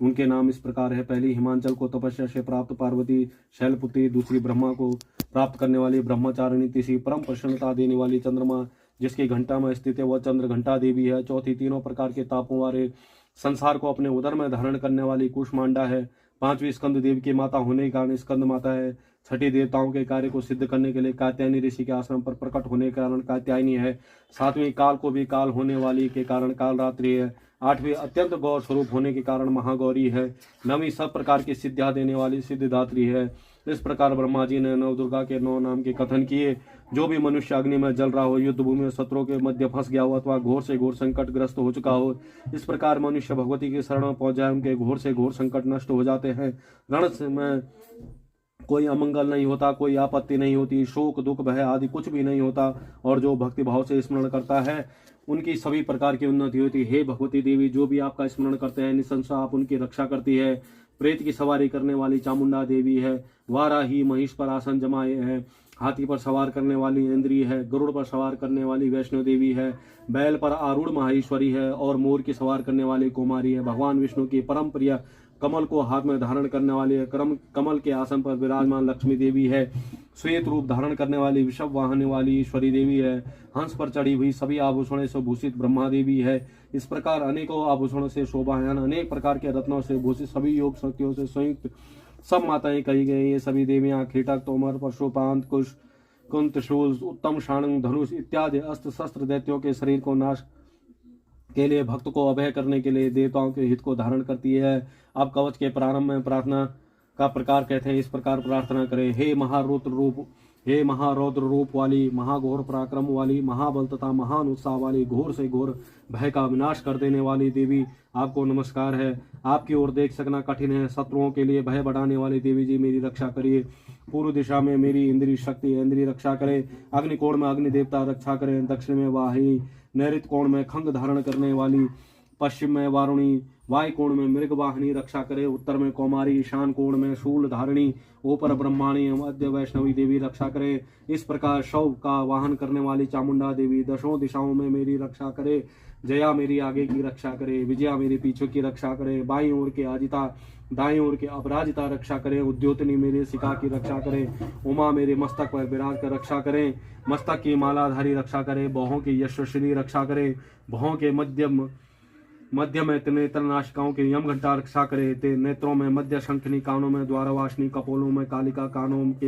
उनके नाम इस प्रकार है। पहली हिमांचल को तपस्या से प्राप्त पार्वती शैलपुत्री, दूसरी ब्रह्मा को प्राप्त करने वाली ब्रह्मचारिणी, तीसरी परम प्रसन्नता देने वाली चंद्रमा जिसकी घंटा में स्थित है वह चंद्र घंटा देवी है। चौथी तीनों प्रकार के तापों वाले संसार को अपने उदर में धारण करने वाली कुष्मांडा है। पांचवी स्कंद देव की माता होने के कारण स्कंद माता है। छठी देवताओं के कार्य को सिद्ध करने के लिए कात्यायनी ऋषि के आश्रम पर प्रकट होने के कारण कात्यायनी है। सातवीं काल को भी काल होने वाली के कारण काल रात्रि है। आठवीं अत्यंत गौर स्वरूप होने के कारण महागौरी है। नवीं सब प्रकार की सिद्धियां देने वाली सिद्धिदात्री है। इस प्रकार ब्रह्मा जी ने नवदुर्गा के 9 नाम के कथन किए। जो भी मनुष्य अग्नि में जल रहा हो, युद्ध भूमि में शत्रुओं के मध्य फंस गया हो अथवा घोर से घोर संकट ग्रस्त हो चुका हो, इस प्रकार मनुष्य भगवती के शरण में पहुंच जाए, उनके घोर से घोर संकट नष्ट हो जाते हैं। रण में कोई अमंगल नहीं होता, कोई आपत्ति नहीं होती, शोक दुख भय आदि कुछ भी नहीं होता, और जो भक्ति भाव से स्मरण करता है उनकी सभी प्रकार की उन्नति होती है। हे भगवती देवी, जो भी आपका स्मरण करते हैं निसंशय आप उनकी रक्षा करती है। प्रेत की सवारी करने वाली चामुंडा देवी है। वाराही महिष पर आसन जमाए है। हाथी पर सवार करने वाली इंद्री है। गरुड़ पर सवार करने वाली वैष्णो देवी है। बैल पर आरूढ़ माहेश्वरी है और मोर की सवार करने वाली कुमारी है। भगवान विष्णु की परम प्रिय कमल को हाथ में धारण करने वाली है। कमल के आसन पर विराजमान लक्ष्मी देवी है। श्वेत रूप धारण करने वाली विषव वाहने वाली ईश्वरी देवी है। हंस पर चढ़ी हुई सभी आभूषणों से भूषित ब्रह्मा देवी है। इस प्रकार अनेकों आभूषणों से शोभायमान अनेक प्रकार के रत्नों से भूषित सभी योग शक्तियों से संयुक्त सब माताएं कही गई। ये सभी देवियां कीटक, तोमर, परशुपांत, कुश, कुंत, शूल, उत्तम, शाणंग, धनुष इत्यादि अस्त्र शस्त्र दैत्यों के शरीर को नाश के लिए, भक्त को अभय करने के लिए, देवताओं के हित को धारण करती है। अब कवच के प्रारंभ में प्रार्थना का प्रकार कहते हैं। इस प्रकार प्रार्थना करें। हे महारौद्र रूप वाली, महाघोर पराक्रम वाली, महाबल तथा महान उत्साह वाली, घोर से घोर भय का विनाश कर देने वाली देवी, आपको नमस्कार है। आपकी ओर देख सकना कठिन है। शत्रुओं के लिए भय बढ़ाने वाली देवी जी मेरी रक्षा करिए। पूर्व दिशा में मेरी इंद्री शक्ति इंद्री रक्षा करे। अग्निकोण में अग्नि देवता रक्षा करें। दक्षिण में वाही, नैऋत कोण में खंग धारण करने वाली, पश्चिम में वारुणी, वायु कोण में मृग वाहिनी रक्षा करे। उत्तर में कौमारी, ईशान कोण में शूल धारिणी, ऊपर ब्रह्माणी, मध्य वैष्णवी देवी रक्षा करे। इस प्रकार शव का वाहन करने वाली चामुंडा देवी दशों दिशाओं में मेरी रक्षा करे। जया मेरी आगे की रक्षा करे। विजया मेरी पीछे की रक्षा करे। बाईं ओर के आजिता, दाईं ओर के अपराजिता रक्षा करे। उद्योतनी मेरे शिखा की रक्षा करे। उमा मेरे मस्तक पर विराज कर रक्षा करे। मस्तक की मालाधारी रक्षा करे। बाहों की यशस्विनी रक्षा करे। बाहों के मध्य में नेत्र नाशिकाओं की यम घंटा रक्षा करे। ते नेत्रों में मध्य शंखनी, कानों में द्वारवासिनी, कपोलों में कालिका, कानों के